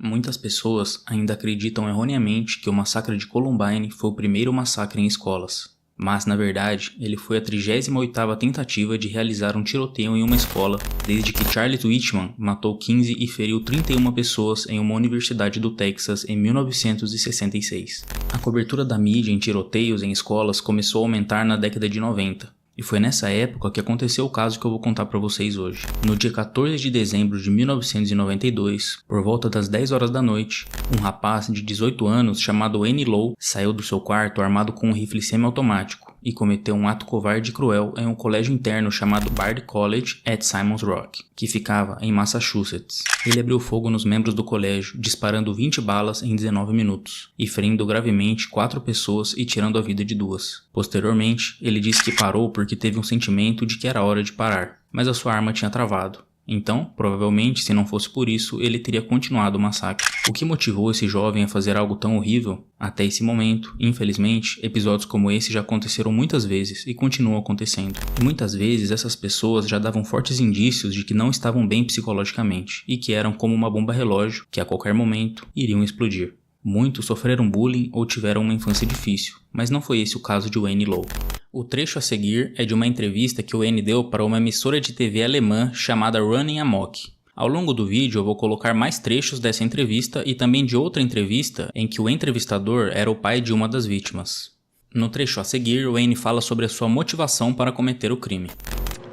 Muitas pessoas ainda acreditam erroneamente que o massacre de Columbine foi o primeiro massacre em escolas. Mas, na verdade, ele foi a 38ª tentativa de realizar um tiroteio em uma escola desde que Charles Whitman matou 15 e feriu 31 pessoas em uma universidade do Texas em 1966. A cobertura da mídia em tiroteios em escolas começou a aumentar na década de 90. E foi nessa época que aconteceu o caso que eu vou contar para vocês hoje. No dia 14 de dezembro de 1992, por volta das 10 horas da noite, um rapaz de 18 anos chamado Wayne Lowe saiu do seu quarto armado com um rifle semiautomático e cometeu um ato covarde e cruel em um colégio interno chamado Bard College at Simon's Rock, que ficava em Massachusetts. Ele abriu fogo nos membros do colégio, disparando 20 balas em 19 minutos, e ferindo gravemente 4 pessoas e tirando a vida de 2. Posteriormente, ele disse que parou porque teve um sentimento de que era hora de parar, mas a sua arma tinha travado. Então, provavelmente, se não fosse por isso, ele teria continuado o massacre. O que motivou esse jovem a fazer algo tão horrível? Até esse momento, infelizmente, episódios como esse já aconteceram muitas vezes e continuam acontecendo. E muitas vezes essas pessoas já davam fortes indícios de que não estavam bem psicologicamente e que eram como uma bomba relógio que a qualquer momento iriam explodir. Muitos sofreram bullying ou tiveram uma infância difícil, mas não foi esse o caso de Wayne Lowe. O trecho a seguir é de uma entrevista que o Wayne deu para uma emissora de TV alemã chamada Running Amok. Ao longo do vídeo eu vou colocar mais trechos dessa entrevista e também de outra entrevista em que o entrevistador era o pai de uma das vítimas. No trecho a seguir, Wayne fala sobre a sua motivação para cometer o crime.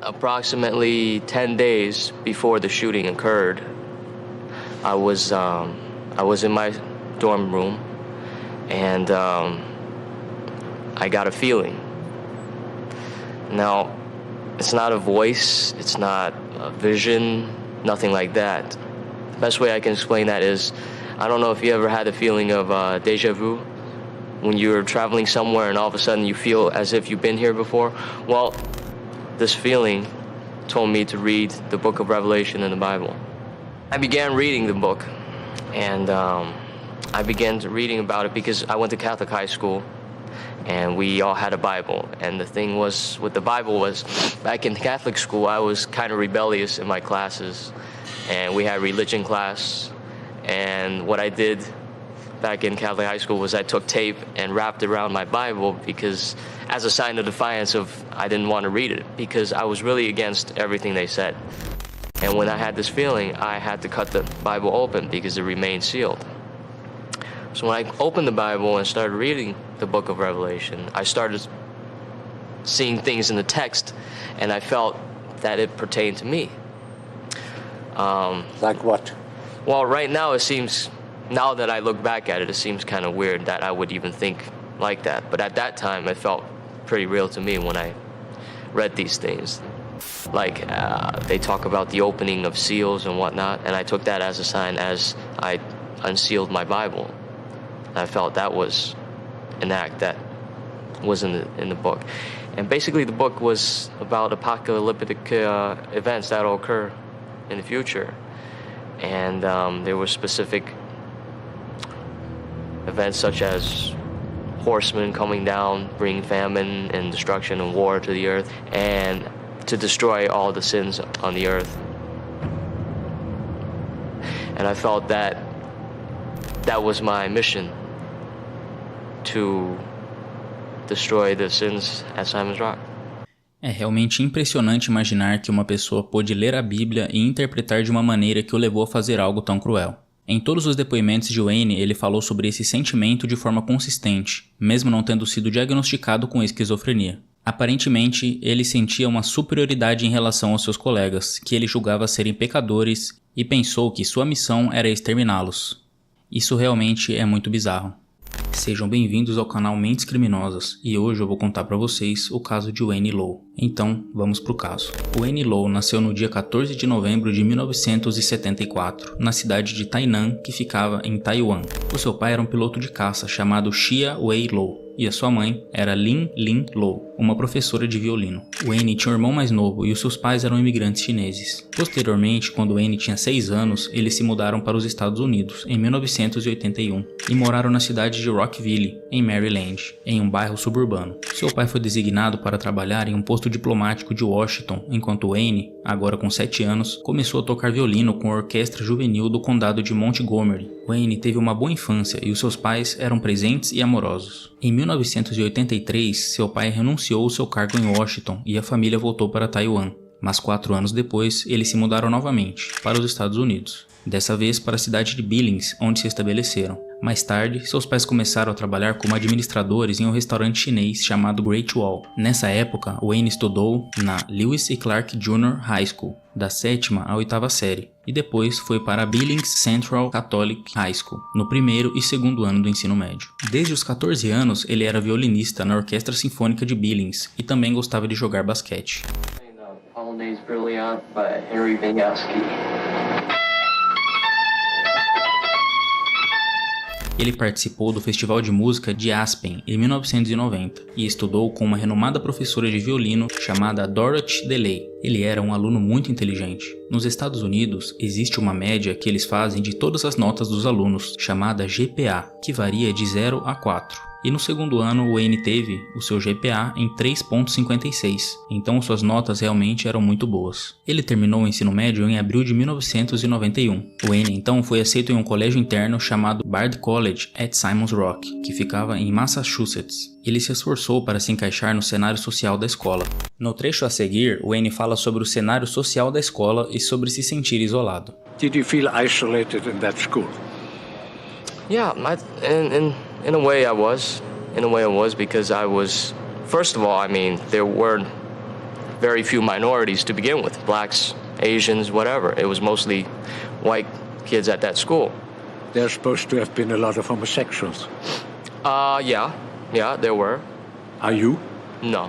Approximately 10 days before the shooting occurred, I was in my dorm room and I got a feeling. Now, it's not a voice, it's not a vision, nothing like that. The best way I can explain that is, I don't know if you ever had the feeling of deja vu, when you're traveling somewhere and all of a sudden you feel as if you've been here before. Well, this feeling told me to read the book of Revelation in the Bible. I began reading the book, and I began reading about it because I went to Catholic high school, and we all had a Bible. And the thing was, with the Bible was, back in Catholic school, I was kind of rebellious in my classes. And we had religion class. And what I did back in Catholic high school was I took tape and wrapped it around my Bible because, as a sign of defiance of, I didn't want to read it because I was really against everything they said. And when I had this feeling, I had to cut the Bible open because it remained sealed. So when I opened the Bible and started reading the book of Revelation, I started seeing things in the text, and I felt that it pertained to me. Like what? Well, right now it seems, now that I look back at it, it seems kind of weird that I would even think like that. But at that time, it felt pretty real to me when I read these things. Like, they talk about the opening of seals and whatnot, and I took that as a sign as I unsealed my Bible. I felt that was an act that was in the book. And basically the book was about apocalyptic events that will occur in the future. And there were specific events such as horsemen coming down, bringing famine and destruction and war to the earth, and to destroy all the sins on the earth. And I felt that that was my mission, to destroy the sins at Simon's Rock. É realmente impressionante imaginar que uma pessoa pôde ler a Bíblia e interpretar de uma maneira que o levou a fazer algo tão cruel. Em todos os depoimentos de Wayne, ele falou sobre esse sentimento de forma consistente, mesmo não tendo sido diagnosticado com esquizofrenia. Aparentemente, ele sentia uma superioridade em relação aos seus colegas, que ele julgava serem pecadores, e pensou que sua missão era exterminá-los. Isso realmente é muito bizarro. Sejam bem-vindos ao canal Mentes Criminosas, e hoje eu vou contar para vocês o caso de Wayne Lowe. Então, vamos pro caso. Wayne Lowe nasceu no dia 14 de novembro de 1974, na cidade de Tainan, que ficava em Taiwan. O seu pai era um piloto de caça chamado Chia Wei Lowe. e a sua mãe era Lin Lin Lo, uma professora de violino. Wayne tinha um irmão mais novo e os seus pais eram imigrantes chineses. Posteriormente, quando Wayne tinha 6 anos, eles se mudaram para os Estados Unidos em 1981 e moraram na cidade de Rockville, em Maryland, em um bairro suburbano. Seu pai foi designado para trabalhar em um posto diplomático de Washington, enquanto Wayne, agora com 7 anos, começou a tocar violino com a orquestra juvenil do condado de Montgomery. Wayne teve uma boa infância e os seus pais eram presentes e amorosos. Em 1983, seu pai renunciou ao seu cargo em Washington e a família voltou para Taiwan. Mas 4 anos depois, eles se mudaram novamente para os Estados Unidos. Dessa vez para a cidade de Billings, onde se estabeleceram. Mais tarde, seus pais começaram a trabalhar como administradores em um restaurante chinês chamado Great Wall. Nessa época, Wayne estudou na Lewis e Clark Junior High School, da 7ª à 8ª série, e depois foi para a Billings Central Catholic High School, no 1º e 2º ano do ensino médio. Desde os 14 anos, ele era violinista na Orquestra Sinfônica de Billings e também gostava de jogar basquete. Polonaise Brilliant by Henry Wieniawski. Ele participou do Festival de Música de Aspen em 1990 e estudou com uma renomada professora de violino chamada Dorothy DeLay. Ele era um aluno muito inteligente. Nos Estados Unidos, existe uma média que eles fazem de todas as notas dos alunos, chamada GPA, que varia de 0 a 4. E no 2º ano, Wayne teve o seu GPA em 3.56, então suas notas realmente eram muito boas. Ele terminou o ensino médio em abril de 1991. Wayne então foi aceito em um colégio interno chamado Bard College at Simon's Rock, que ficava em Massachusetts. Ele se esforçou para se encaixar no cenário social da escola. No trecho a seguir, Wayne fala sobre o cenário social da escola e sobre se sentir isolado. Did you feel isolated in that school? Yeah, in a way I was. In a way I was because I was, first of all, I mean, there were very few minorities to begin with. Blacks, Asians, whatever. It was mostly white kids at that school. There's supposed to have been a lot of homosexuals. Yeah, there were. Are you? No.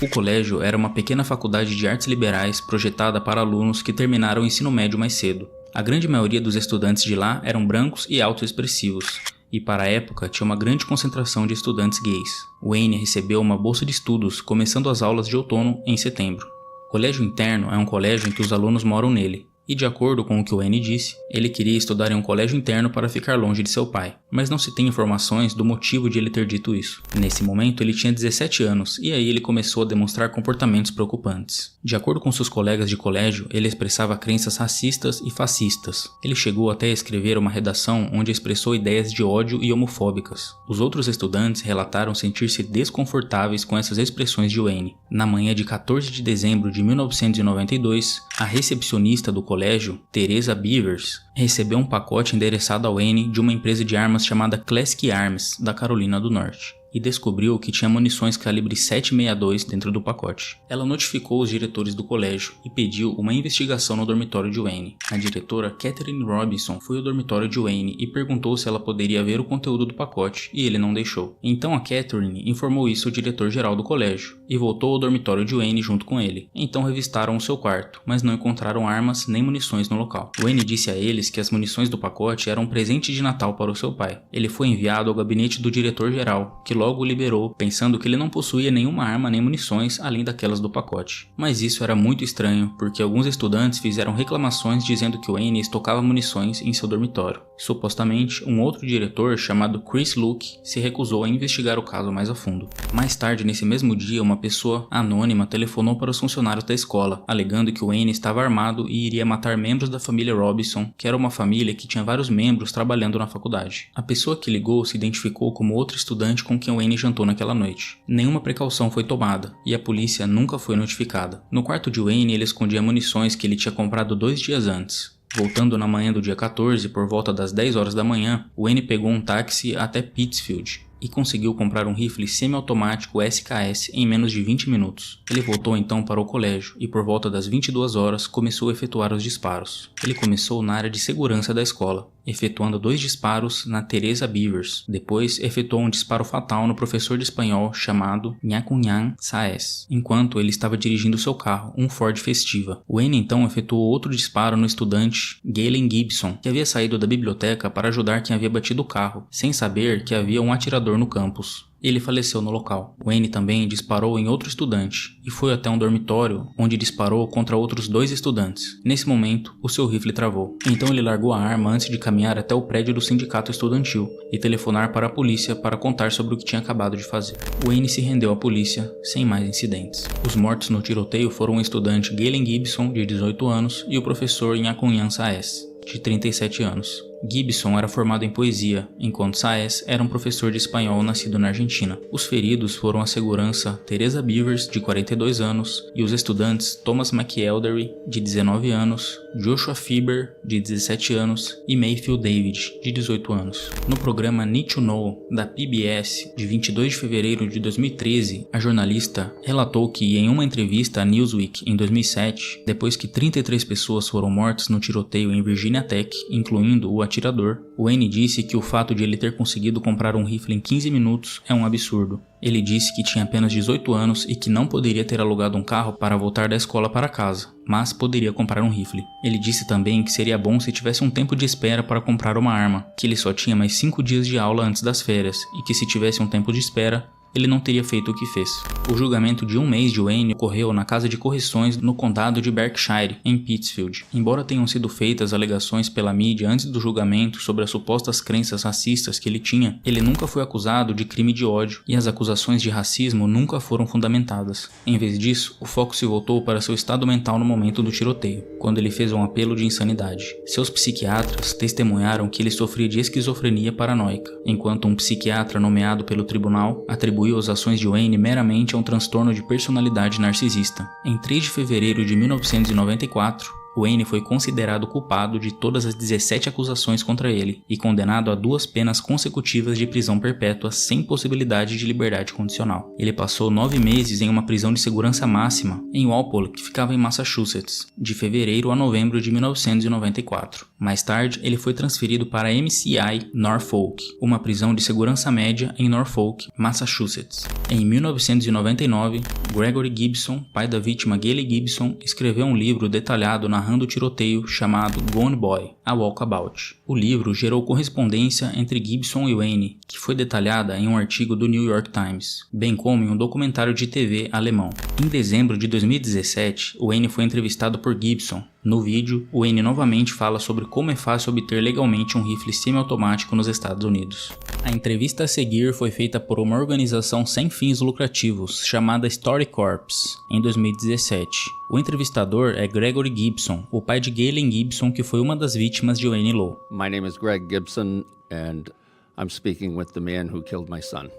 O colégio era uma pequena faculdade de artes liberais projetada para alunos que terminaram o ensino médio mais cedo. A grande maioria dos estudantes de lá eram brancos e autoexpressivos, e para a época tinha uma grande concentração de estudantes gays. Wayne recebeu uma bolsa de estudos, começando as aulas de outono em setembro. O colégio interno é um colégio em que os alunos moram nele, e de acordo com o que Wayne disse, ele queria estudar em um colégio interno para ficar longe de seu pai, mas não se tem informações do motivo de ele ter dito isso. Nesse momento ele tinha 17 anos e aí ele começou a demonstrar comportamentos preocupantes. De acordo com seus colegas de colégio, ele expressava crenças racistas e fascistas. Ele chegou até a escrever uma redação onde expressou ideias de ódio e homofóbicas. Os outros estudantes relataram sentir-se desconfortáveis com essas expressões de Wayne. Na manhã de 14 de dezembro de 1992, a recepcionista do colégio, Teresa Beavers, recebeu um pacote endereçado a Wayne de uma empresa de armas chamada Classic Arms, da Carolina do Norte, e descobriu que tinha munições calibre 7.62 dentro do pacote. Ela notificou os diretores do colégio e pediu uma investigação no dormitório de Wayne. A diretora Catherine Robinson foi ao dormitório de Wayne e perguntou se ela poderia ver o conteúdo do pacote, e ele não deixou. Então a Catherine informou isso ao diretor-geral do colégio e voltou ao dormitório de Wayne junto com ele. Então revistaram o seu quarto, mas não encontraram armas nem munições no local. Wayne disse a eles que as munições do pacote eram um presente de Natal para o seu pai. Ele foi enviado ao gabinete do diretor-geral, que logo o liberou, pensando que ele não possuía nenhuma arma nem munições além daquelas do pacote. Mas isso era muito estranho, porque alguns estudantes fizeram reclamações dizendo que Wayne estocava munições em seu dormitório. Supostamente, um outro diretor chamado Chris Luke se recusou a investigar o caso mais a fundo. Mais tarde, nesse mesmo dia, uma pessoa anônima telefonou para os funcionários da escola, alegando que Wayne estava armado e iria matar membros da família Robinson, que era uma família que tinha vários membros trabalhando na faculdade. A pessoa que ligou se identificou como outro estudante com quem Wayne jantou naquela noite. Nenhuma precaução foi tomada, e a polícia nunca foi notificada. No quarto de Wayne, ele escondia munições que ele tinha comprado 2 dias antes. Voltando na manhã do dia 14, por volta das 10 horas da manhã, Wayne pegou um táxi até Pittsfield e conseguiu comprar um rifle semiautomático SKS em menos de 20 minutos. Ele voltou então para o colégio e por volta das 22 horas começou a efetuar os disparos. Ele começou na área de segurança da escola, efetuando 2 disparos na Teresa Beavers. Depois efetuou um disparo fatal no professor de espanhol chamado Nhakunyan Saez, enquanto ele estava dirigindo seu carro, um Ford Festiva. Wayne então efetuou outro disparo no estudante Galen Gibson, que havia saído da biblioteca para ajudar quem havia batido o carro, sem saber que havia um atirador no campus. Ele faleceu no local. Wayne também disparou em outro estudante e foi até um dormitório onde disparou contra outros 2 estudantes. Nesse momento, o seu rifle travou. Então ele largou a arma antes de caminhar até o prédio do sindicato estudantil e telefonar para a polícia para contar sobre o que tinha acabado de fazer. Wayne se rendeu à polícia sem mais incidentes. Os mortos no tiroteio foram o estudante Galen Gibson, de 18 anos, e o professor Nhakunyan Saez, de 37 anos. Gibson era formado em poesia, enquanto Saez era um professor de espanhol nascido na Argentina. Os feridos foram a segurança Teresa Beavers, de 42 anos, e os estudantes Thomas McElderry, de 19 anos, Joshua Fieber, de 17 anos, e Mayfield David, de 18 anos. No programa Need to Know, da PBS, de 22 de fevereiro de 2013, a jornalista relatou que, em uma entrevista à Newsweek em 2007, depois que 33 pessoas foram mortas no tiroteio em Virginia Tech, incluindo o atirador, Wayne disse que o fato de ele ter conseguido comprar um rifle em 15 minutos é um absurdo. Ele disse que tinha apenas 18 anos e que não poderia ter alugado um carro para voltar da escola para casa, mas poderia comprar um rifle. Ele disse também que seria bom se tivesse um tempo de espera para comprar uma arma, que ele só tinha mais 5 dias de aula antes das férias e que se tivesse um tempo de espera, ele não teria feito o que fez. O julgamento de 1 mês de Wayne ocorreu na Casa de Correções no condado de Berkshire, em Pittsfield. Embora tenham sido feitas alegações pela mídia antes do julgamento sobre as supostas crenças racistas que ele tinha, ele nunca foi acusado de crime de ódio e as acusações de racismo nunca foram fundamentadas. Em vez disso, o foco se voltou para seu estado mental no momento do tiroteio, quando ele fez um apelo de insanidade. Seus psiquiatras testemunharam que ele sofria de esquizofrenia paranoica, enquanto um psiquiatra nomeado pelo tribunal atribuiu as ações de Wayne meramente a um transtorno de personalidade narcisista. Em 3 de fevereiro de 1994, Wayne foi considerado culpado de todas as 17 acusações contra ele e condenado a 2 penas consecutivas de prisão perpétua sem possibilidade de liberdade condicional. Ele passou 9 meses em uma prisão de segurança máxima em Walpole, que ficava em Massachusetts, de fevereiro a novembro de 1994. Mais tarde, ele foi transferido para a MCI Norfolk, uma prisão de segurança média em Norfolk, Massachusetts. Em 1999, Gregory Gibson, pai da vítima Galen Gibson, escreveu um livro detalhado narrando o tiroteio chamado Gone Boy, A Walkabout. O livro gerou correspondência entre Gibson e Wayne, que foi detalhada em um artigo do New York Times, bem como em um documentário de TV alemão. Em dezembro de 2017, Wayne foi entrevistado por Gibson. No vídeo, Wayne novamente fala sobre como é fácil obter legalmente um rifle semiautomático nos Estados Unidos. A entrevista a seguir foi feita por uma organização sem fins lucrativos chamada Story Corps, em 2017. O entrevistador é Gregory Gibson, o pai de Galen Gibson, que foi uma das vítimas de Wayne Lowe. My name is Greg Gibson, and I'm speaking with the man who killed my son.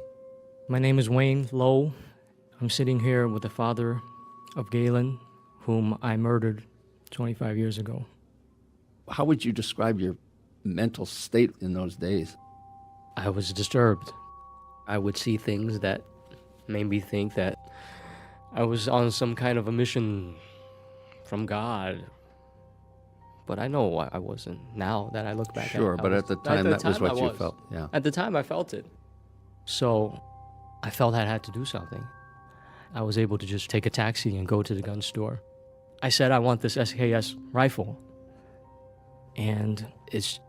My name is Wayne Lowe. I'm sitting here with the father of Galen, whom I murdered 25 years ago. How would you describe your mental state in those days? I was disturbed. I would see things that made me think that I was on some kind of a mission from God. But I know I wasn't now that I look back. Sure, but at the time that was what you felt. Yeah. At the time I felt it. So I felt I had to do something. I was able to just take a taxi and go to the gun store. I said I want this SKS rifle. And it's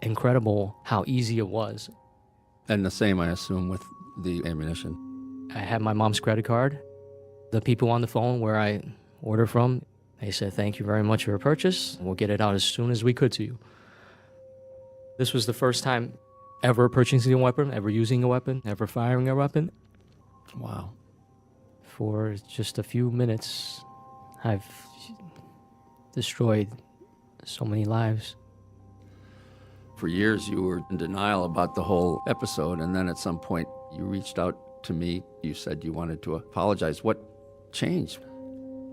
incredible how easy it was. And the same, I assume, with the ammunition. I had my mom's credit card. The people on the phone where I ordered from, they said, "Thank you very much for your purchase. We'll get it out as soon as we could to you." This was the first time ever purchasing a weapon, ever using a weapon, ever firing a weapon. Wow. For just a few minutes, I've destroyed so many lives. For years, you were in denial about the whole episode, and then at some point, you reached out to me. You said you wanted to apologize. What changed?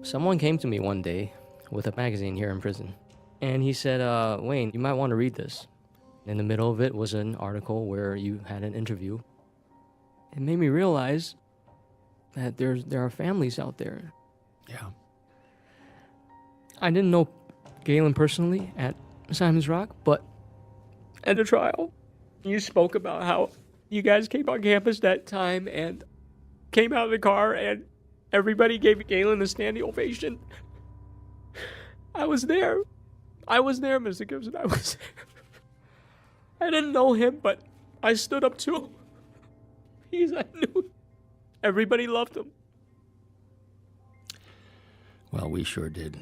Someone came to me one day with a magazine here in prison, and he said, Wayne, you might want to read this. In the middle of it was an article where you had an interview. It made me realize that there are families out there. Yeah. I didn't know Galen personally at Simon's Rock, but at the trial, you spoke about how you guys came on campus that time and came out of the car and everybody gave Galen a standing ovation. I was there. I was there, Mr. Gibson. I was there. I didn't know him, but I stood up to him. Because I knew everybody loved him. Well, we sure did.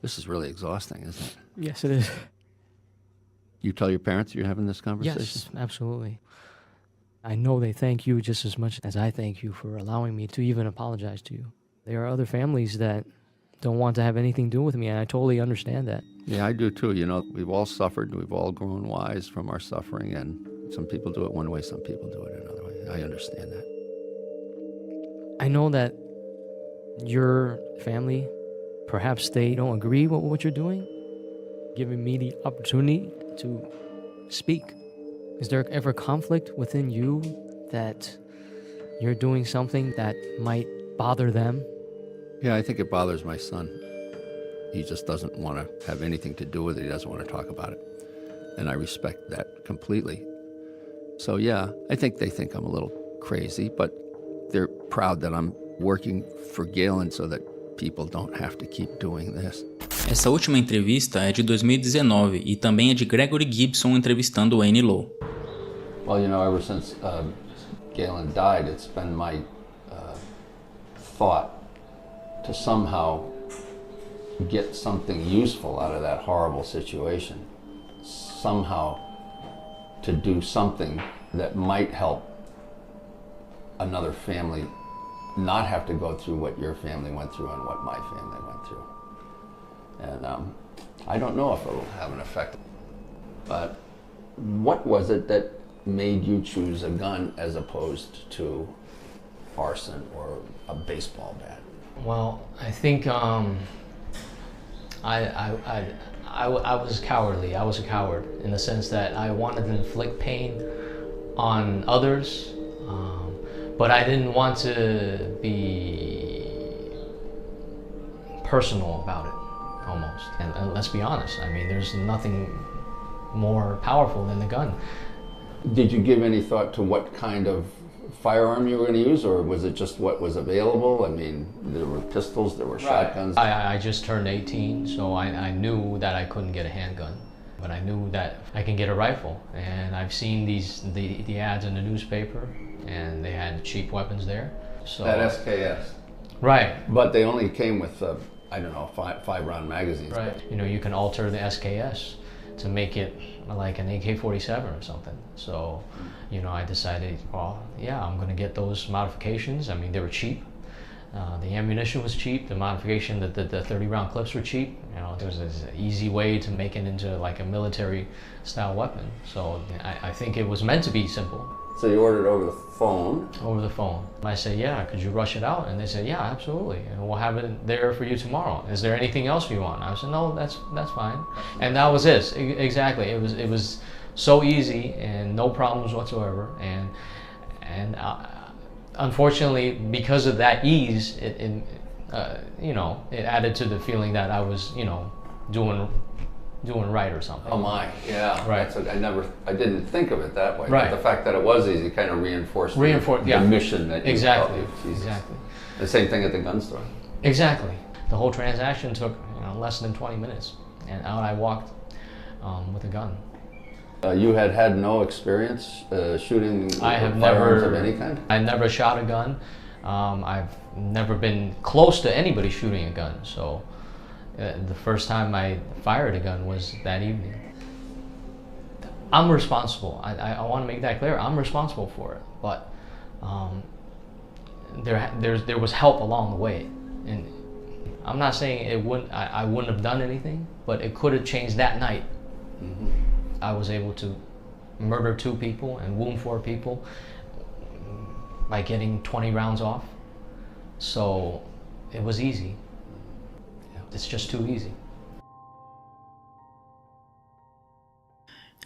This is really exhausting, isn't it? Yes, it is. You tell your parents you're having this conversation? Yes, absolutely. I know they thank you just as much as I thank you for allowing me to even apologize to you. There are other families that don't want to have anything to do with me, and I totally understand that. Yeah, I do too. You know, we've all suffered, we've all grown wise from our suffering, and some people do it one way, some people do it another way. I understand that. I know that your family, perhaps they don't agree with what you're doing, giving me the opportunity to speak. Is there ever conflict within you that you're doing something that might bother them? Yeah, I think it bothers my son. He just doesn't want to have anything to do with it. He doesn't want to talk about it. And I respect that completely. So yeah, I think they think I'm a little crazy, but they're proud that I'm working for Galen so that people don't have to keep doing this. Essa última entrevista é de 2019 e também é de Gregory Gibson entrevistando Annie Lau. Well, you know, ever since Galen died, it's been my thought to somehow get something useful out of that horrible situation. Somehow to do something that might help another family not have to go through what your family went through and what my family went through. And I don't know if it will have an effect. But what was it that made you choose a gun as opposed to arson or a baseball bat? Well, I think I was cowardly. I was a coward in the sense that I wanted to inflict pain on others, but I didn't want to be personal about it, almost. And let's be honest, I mean, there's nothing more powerful than the gun. Did you give any thought to what kind of firearm you were going to use, or was it just what was available? I mean, there were pistols, there were shotguns. I just turned 18, so I knew that I couldn't get a handgun, but I knew that I can get a rifle. And I've seen the ads in the newspaper, and they had cheap weapons there. So That SKS. right, But they only came with, I don't know, five-round magazines. right. You know, you can alter the SKS to make it like an AK-47 or something. So, you know, I decided, well, yeah, I'm gonna get those modifications. I mean, they were cheap. The ammunition was cheap. The modification, the 30-round clips were cheap. You know, there was an easy way to make it into like a military-style weapon. So I think it was meant to be simple. So you ordered over the phone. Over the phone. I said, yeah, could you rush it out? And they said, yeah, absolutely. And we'll have it there for you tomorrow. Is there anything else you want? I said, no, that's fine. And that was it. Exactly. It was so easy and no problems whatsoever. And unfortunately, because of that ease, you know, it added to the feeling that I was, you know, doing right or something. Oh my, yeah. Right. I didn't think of it that way. Right. But the fact that it was easy kind of reinforced yeah. the mission that you Exactly. felt. Jesus. Exactly. The same thing at the gun store. Exactly. The whole transaction took, you know, less than 20 minutes, and out I walked with a gun. You had no experience shooting I have firearms never of any kind? I never shot a gun. I've never been close to anybody shooting a gun. So the first time I fired a gun was that evening. I'm responsible. I want to make that clear. I'm responsible for it. But there was help along the way, and I'm not saying I wouldn't have done anything, but it could have changed that night. Mm-hmm. I was able to murder 2 people and wound 4 people by getting 20 rounds off. So it was easy. It's just too easy.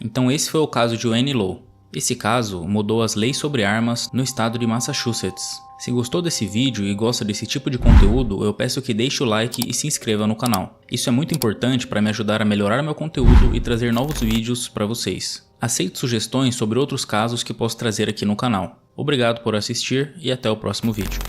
Então esse foi o caso de Annie Lau. Esse caso mudou as leis sobre armas no estado de Massachusetts. Se gostou desse vídeo e gosta desse tipo de conteúdo, eu peço que deixe o like e se inscreva no canal. Isso é muito importante para me ajudar a melhorar meu conteúdo e trazer novos vídeos para vocês. Aceito sugestões sobre outros casos que posso trazer aqui no canal. Obrigado por assistir e até o próximo vídeo.